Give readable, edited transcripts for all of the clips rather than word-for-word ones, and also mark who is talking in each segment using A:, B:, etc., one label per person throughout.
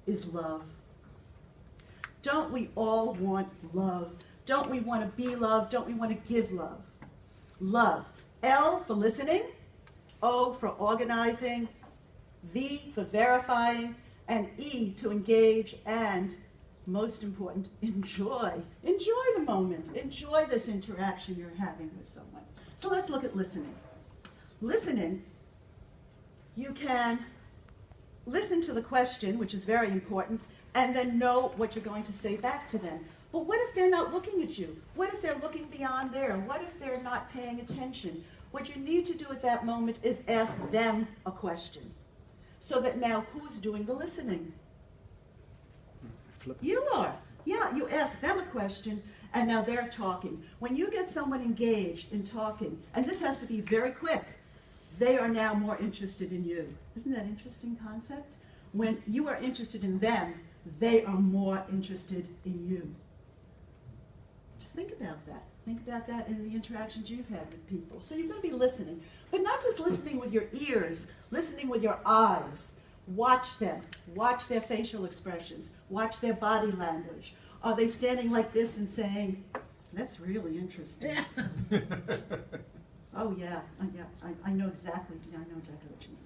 A: is love. Don't we all want love? Don't we want to be loved? Don't we want to give love? Love. L for listening, O for organizing, V for verifying, and E to engage, and most important, enjoy. Enjoy the moment. Enjoy this interaction you're having with someone. So let's look at listening. Listening, you can listen to the question, which is very important, and then know what you're going to say back to them. But what if they're not looking at you? What if they're looking beyond there? What if they're not paying attention? What you need to do at that moment is ask them a question. So that now who's doing the listening? You are. Yeah, you ask them a question, and now they're talking. When you get someone engaged in talking, and this has to be very quick, they are now more interested in you. Isn't that an interesting concept? When you are interested in them, they are more interested in you. Just think about that. Think about that in the interactions you've had with people. So you're going to be listening, but not just listening with your ears, listening with your eyes. Watch them. Watch their facial expressions. Watch their body language. Are they standing like this and saying, that's really interesting? Yeah. Oh, yeah, I know exactly. Yeah, I know exactly what you mean.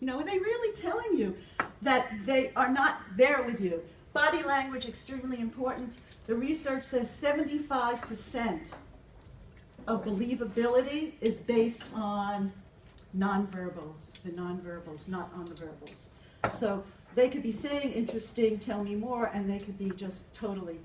A: You know, are they really telling you that they are not there with you? Body language, extremely important. The research says 75% of believability is based on nonverbals, the nonverbals, not on the verbals. So they could be saying interesting, tell me more, and they could be just totally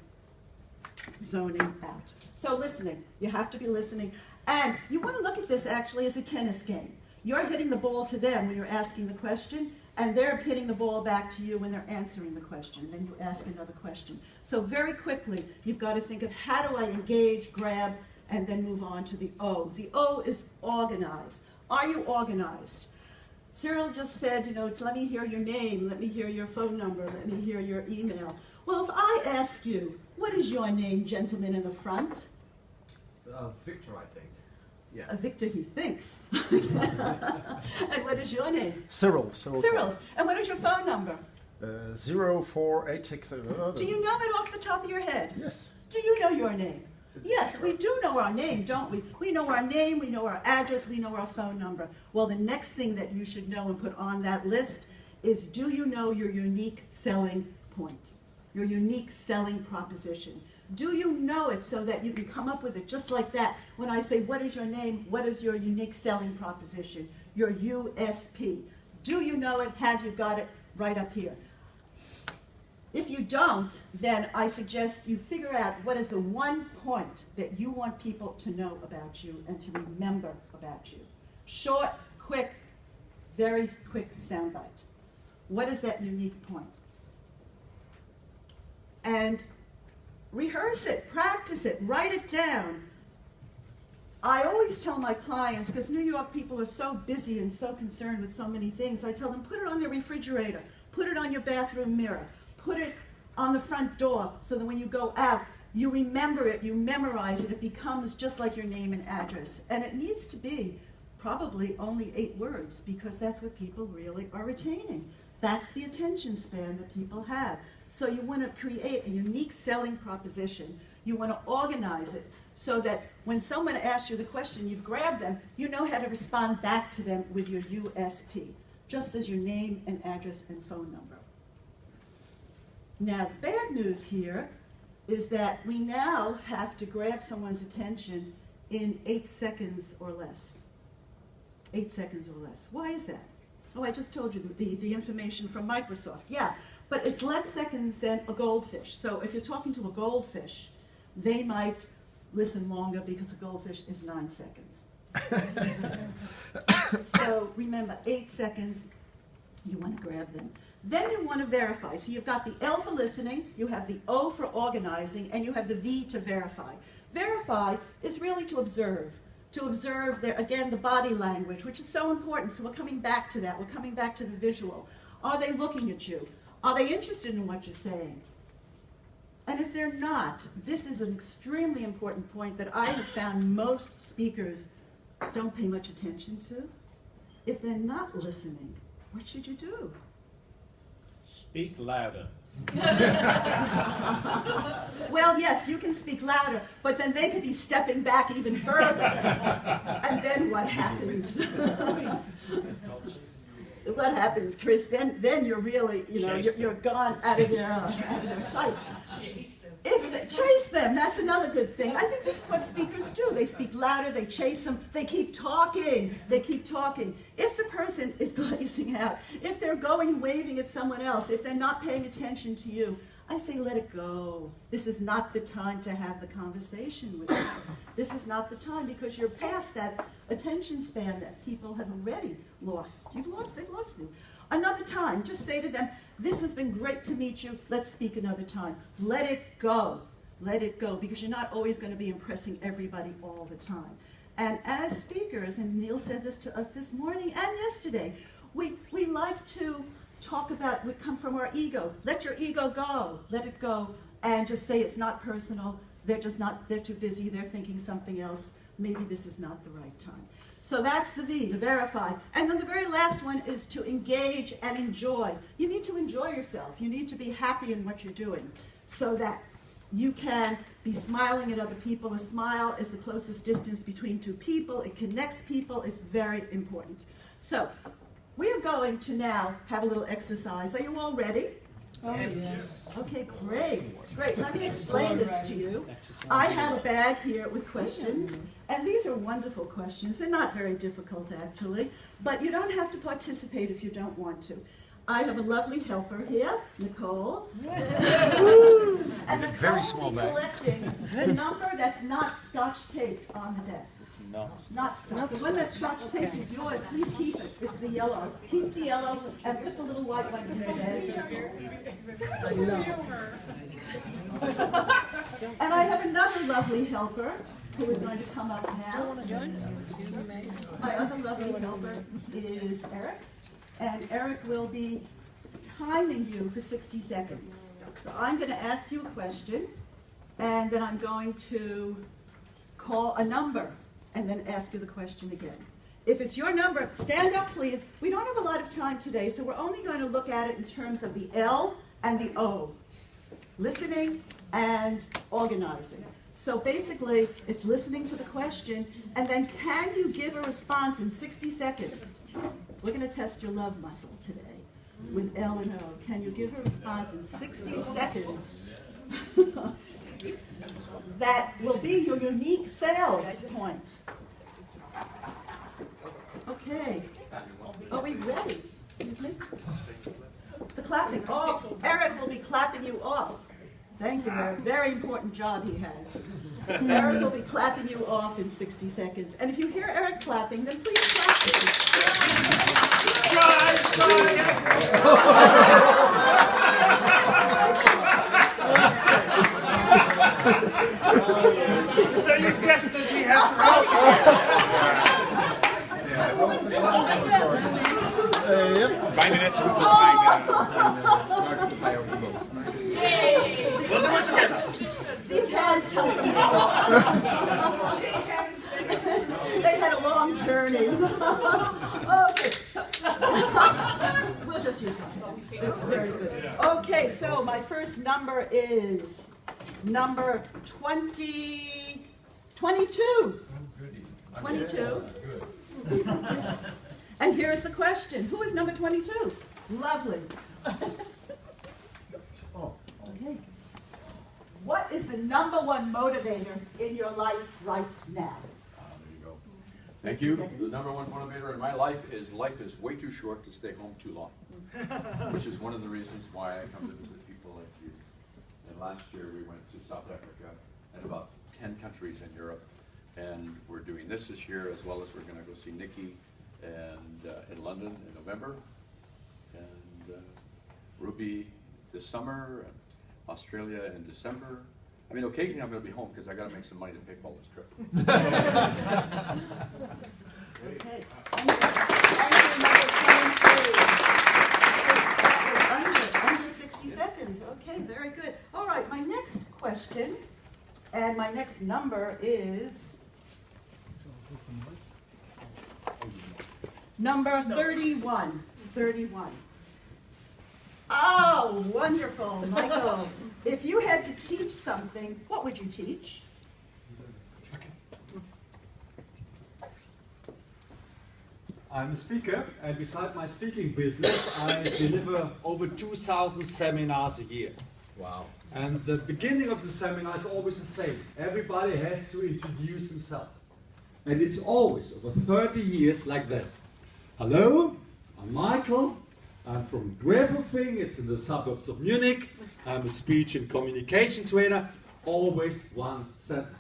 A: zoning out. So listening, you have to be listening. And you want to look at this actually as a tennis game. You're hitting the ball to them when you're asking the question, and they're hitting the ball back to you when they're answering the question. Then you ask another question. So very quickly, you've got to think of how do I engage, grab, and then move on to the O. The O is organize. Are you organized? Cyril just said, you know, let me hear your name, let me hear your phone number, let me hear your email. Well, if I ask you, what is your name, gentleman in the front?
B: Victor, I think. Yes.
A: Victor, he thinks. And what is your name?
C: Cyril.
A: Cyril's. And what is your phone number?
C: 04860.
A: Do you know it off the top of your head?
C: Yes.
A: Do you know your name? Yes, we do know our name, don't we? We know our name, we know our address, we know our phone number. Well, the next thing that you should know and put on that list is, do you know your unique selling point? Your unique selling proposition. Do you know it so that you can come up with it just like that? When I say, what is your name? What is your unique selling proposition? Your USP. Do you know it? Have you got it? Right up here. If you don't, then I suggest you figure out what is the one point that you want people to know about you and to remember about you. Short, quick, very quick soundbite. What is that unique point? And rehearse it, practice it, write it down. I always tell my clients, because New York people are so busy and so concerned with so many things, I tell them, put it on their refrigerator, put it on your bathroom mirror, put it on the front door so that when you go out, you remember it, you memorize it, it becomes just like your name and address. And it needs to be probably only 8 words, because that's what people really are retaining. That's the attention span that people have. So you want to create a unique selling proposition. You want to organize it so that when someone asks you the question, you've grabbed them, you know how to respond back to them with your USP, just as your name and address and phone number. Now, the bad news here is that we now have to grab someone's attention in 8 seconds or less. 8 seconds or less. Why is that? Oh, I just told you the information from Microsoft. Yeah, but it's less seconds than a goldfish. So if you're talking to a goldfish, they might listen longer because a goldfish is 9 seconds. So remember, 8 seconds, you want to grab them. Then you want to verify. So you've got the L for listening, you have the O for organizing, and you have the V to verify. Verify is really to observe. To observe, again, the body language, which is so important. So we're coming back to that. We're coming back to the visual. Are they looking at you? Are they interested in what you're saying? And if they're not, this is an extremely important point that I have found most speakers don't pay much attention to. If they're not listening, what should you do?
C: Speak louder.
A: Well, yes, you can speak louder, but then they could be stepping back even further. And then what happens? What happens, Chris? Then you're really, you're gone out of their sight. If they chase them, that's another good thing. I think this is what speakers do. They speak louder, they chase them, they keep talking, they keep talking. If the person is glazing out, if they're going and waving at someone else, if they're not paying attention to you, I say let it go. This is not the time to have the conversation with them. This is not the time because you're past that attention span that people have already lost. They've lost you. Another time, just say to them, this has been great to meet you, let's speak another time. Let it go. Let it go, because you're not always going to be impressing everybody all the time. And as speakers, and Neil said this to us this morning and yesterday, we like to talk about, we come from our ego. Let your ego go. Let it go. And just say it's not personal. They're too busy. They're thinking something else. Maybe this is not the right time. So that's the V, to verify. And then the very last one is to engage and enjoy. You need to enjoy yourself. You need to be happy in what you're doing so that you can be smiling at other people. A smile is the closest distance between two people. It connects people. It's very important. So we're going to now have a little exercise. Are you all ready?
D: Oh, yes.
A: Okay, great. Let me explain this to you. I have a bag here with questions, and these are wonderful questions. They're not very difficult, actually, but you don't have to participate if you don't want to. I have a lovely helper here, Nicole. And Nicole will be collecting the number that's not scotch taped on the desk. Not scotch. The one that's scotch taped is yours. Please keep it. It's the yellow. Keep the yellow and put the little white one in your bag. And I have another lovely helper who is going to come up now. My other lovely helper is Eric. And Eric will be timing you for 60 seconds. So I'm going to ask you a question, and then I'm going to call a number, and then ask you the question again. If it's your number, stand up, please. We don't have a lot of time today, so we're only going to look at it in terms of the L and the O. Listening and organizing. So basically, it's listening to the question, and then can you give a response in 60 seconds? We're going to test your love muscle today with L and O. Can you give a response in 60 seconds that will be your unique sales point? Okay. Are we ready? Excuse me? The clapping. Oh, Eric will be clapping you off. Thank you, Eric. Very important job he has. Eric will be clapping you off in 60 seconds. And if you hear Eric clapping, then please clap.
E: So you guessed that we have
D: Bijna net zo goed als bij ook de boot.
E: We'll do it together.
A: These hands come from They had a long journey. Okay, so we'll just use my hands. It's very good. Okay, so my first number is number 22. 22. And here is the question. Who is number 22? Lovely. Okay. What is the number one motivator in your life right now?
F: There you go. Thank you. The number one motivator in my life is way too short to stay home too long, which is one of the reasons why I come to visit people like you. And last year we went to South Africa and about 10 countries in Europe, and we're doing this year, as well as we're going to go see Nikki and in London in November, and Ruby this summer, and Australia in December. I mean, occasionally I'm going to be home because I got to make some money to pay for all this trip.
A: Okay. Under 60 seconds. Okay, very good. All right, my next question and my next number is number 31. 31. Oh, wonderful, Michael. If you had to teach something, what would you teach?
C: I'm a speaker, and beside my speaking business, I deliver over 2,000 seminars a year.
B: Wow.
C: And the beginning of the seminar is always the same. Everybody has to introduce himself. And it's always, over 30 years, like this. Hello, I'm Michael. I'm from Grefelfing, it's in the suburbs of Munich. I'm a speech and communication trainer. Always one sentence.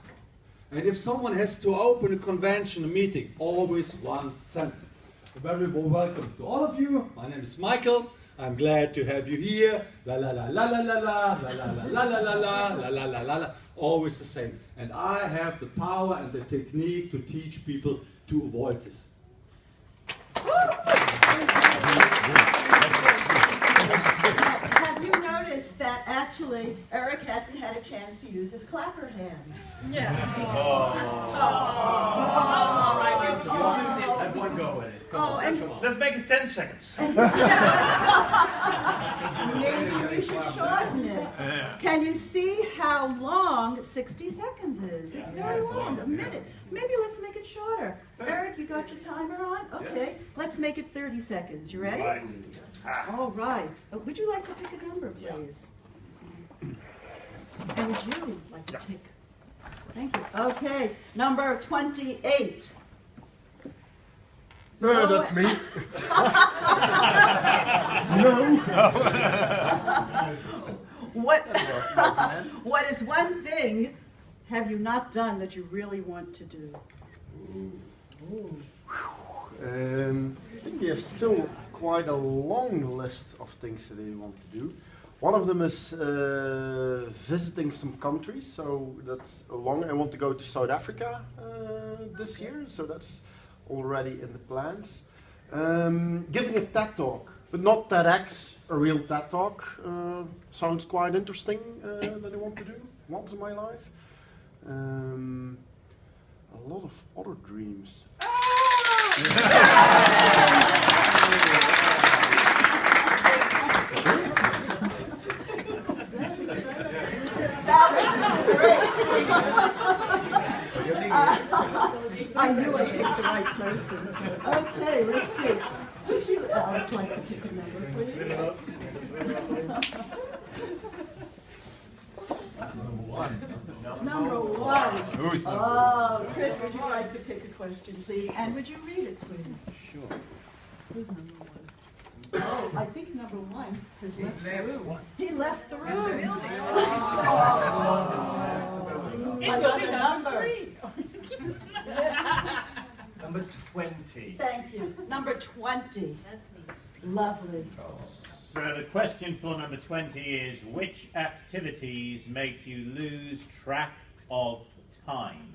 C: And if someone has to open a convention, a meeting, always one sentence. A very warm welcome to all of you. My name is Michael. I'm glad to have you here. La la la la la la la la la la la la la la la la la la. Always the same. And I have the power and the technique to teach people to avoid this.
A: Have you noticed that actually Eric hasn't had a chance to use his clapper hands?
B: All right, have one go at it.
A: Oh, and
E: Let's make it 10 seconds.
A: maybe we should shorten it. Can you see how long 60 seconds is? It's very long, a minute. Maybe let's make it shorter. Eric, you got your timer on? Okay, let's make it 30 seconds. You ready?
E: Right.
A: All right. Would you like to pick a number, please? And would you like to pick? Thank you. Okay, number 28.
G: No, that's me. No.
A: What is one thing have you not done that you really want to do?
G: I think there's still quite a long list of things that I want to do. One of them is visiting some countries, so that's long. I want to go to South Africa this year, so that's already in the plans. Giving a TED Talk, but not TEDx, a real TED Talk. Sounds quite interesting that I want to do once in my life. A lot of other dreams.
A: I knew I picked the right person. Okay, let's see. Would you, Alex, like to pick a number, please? Number one.
D: Who's
A: Oh, Chris, would you like to pick a question, please? And would you read it, please?
B: Sure.
A: Who's number one? Oh, I think number one has left the room. He left the room. Another number.
B: Number 20.
A: Thank you. Number 20.
H: That's me.
A: Lovely.
I: So the question for number 20 is, which activities make you lose track of time?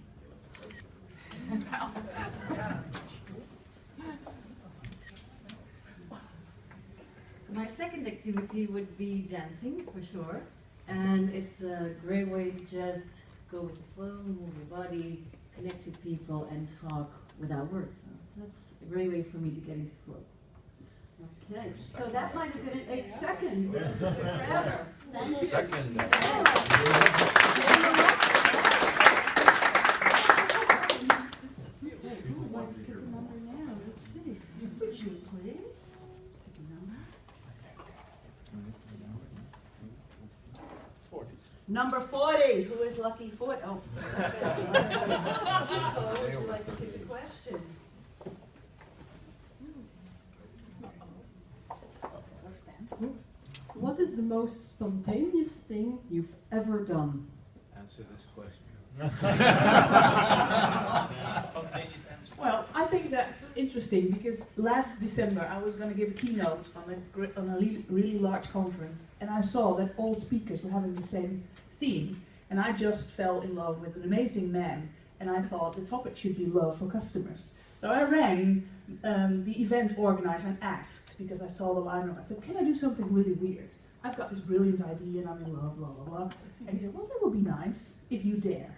H: My second activity would be dancing, for sure. And it's a great way to just go with the flow, move your body, connect with people, and talk without words. So that's a great way for me to get into flow.
A: Okay, so that might have been an 8 second, which is a bit forever. Thank you.
F: Second.
A: Who would like to pick a number now? Let's see. Would you please? Pick a number.
E: 40.
A: Number 40. Who is lucky 40? Oh. Would you like to pick a question?
J: What is the most spontaneous thing you've ever done?
B: Answer this question.
E: Spontaneous answer.
K: Well, I think that's interesting because last December I was going to give a keynote on a really large conference, and I saw that all speakers were having the same theme, and I just fell in love with an amazing man, and I thought the topic should be love for customers. So I rang the event organizer and asked, because I saw the lineup, I said, can I do something really weird? I've got this brilliant idea and I'm in love, blah, blah, blah. And he said, well, that would be nice if you dare.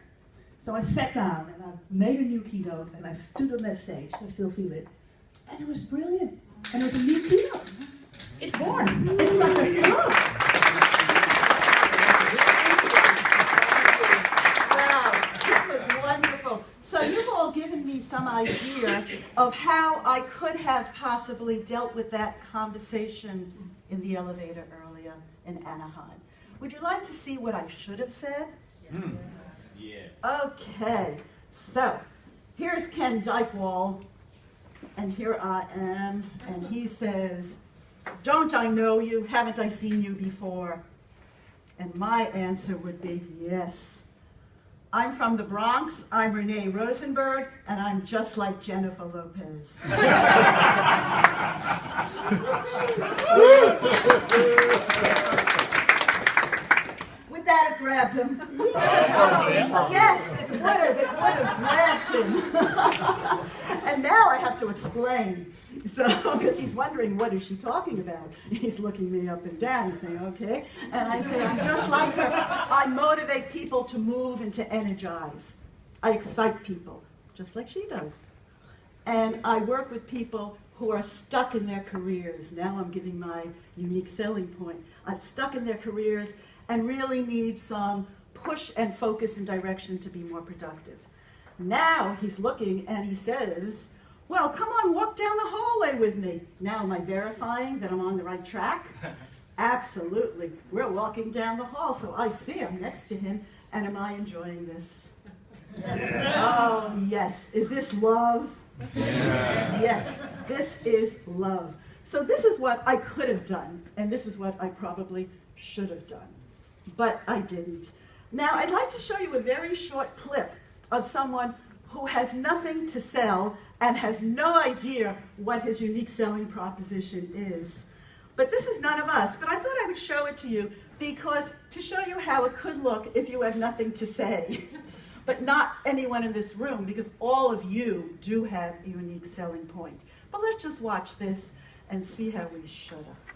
K: So I sat down and I made a new keynote and I stood on that stage, I still feel it. And it was brilliant. And it was a new keynote. It's born. It's like a start.
A: Wow, this was wonderful. So you've all given me some idea of how I could have possibly dealt with that conversation in the elevator earlier in Anaheim. Would you like to see what I should have said?
I: Yeah.
A: Okay, so here's Ken Dykewald, and here I am, and he says, "Don't I know you? Haven't I seen you before?" And my answer would be yes. I'm from the Bronx, I'm Renee Rosenberg, and I'm just like Jennifer Lopez. Would that have grabbed him? Yes, it would have grabbed him. And now I have to explain. So, because he's wondering, what is she talking about? He's looking me up and down and saying, okay. And I say, I'm just like her. I motivate people to move and to energize. I excite people, just like she does. And I work with people who are stuck in their careers. Now I'm giving my unique selling point. I'm stuck in their careers and really need some push and focus and direction to be more productive. Now he's looking and he says, well, come on, walk down the hallway with me. Now am I verifying that I'm on the right track? Absolutely. We're walking down the hall, so I see him next to him, and am I enjoying this? Oh, yes. Is this love? Yeah. Yes, this is love. So this is what I could have done, and this is what I probably should have done, but I didn't. Now, I'd like to show you a very short clip of someone who has nothing to sell and has no idea what his unique selling proposition is. But this is none of us, but I thought I would show it to you because to show you how it could look if you have nothing to say. But not anyone in this room, because all of you do have a unique selling point. But let's just watch this and see how we should have.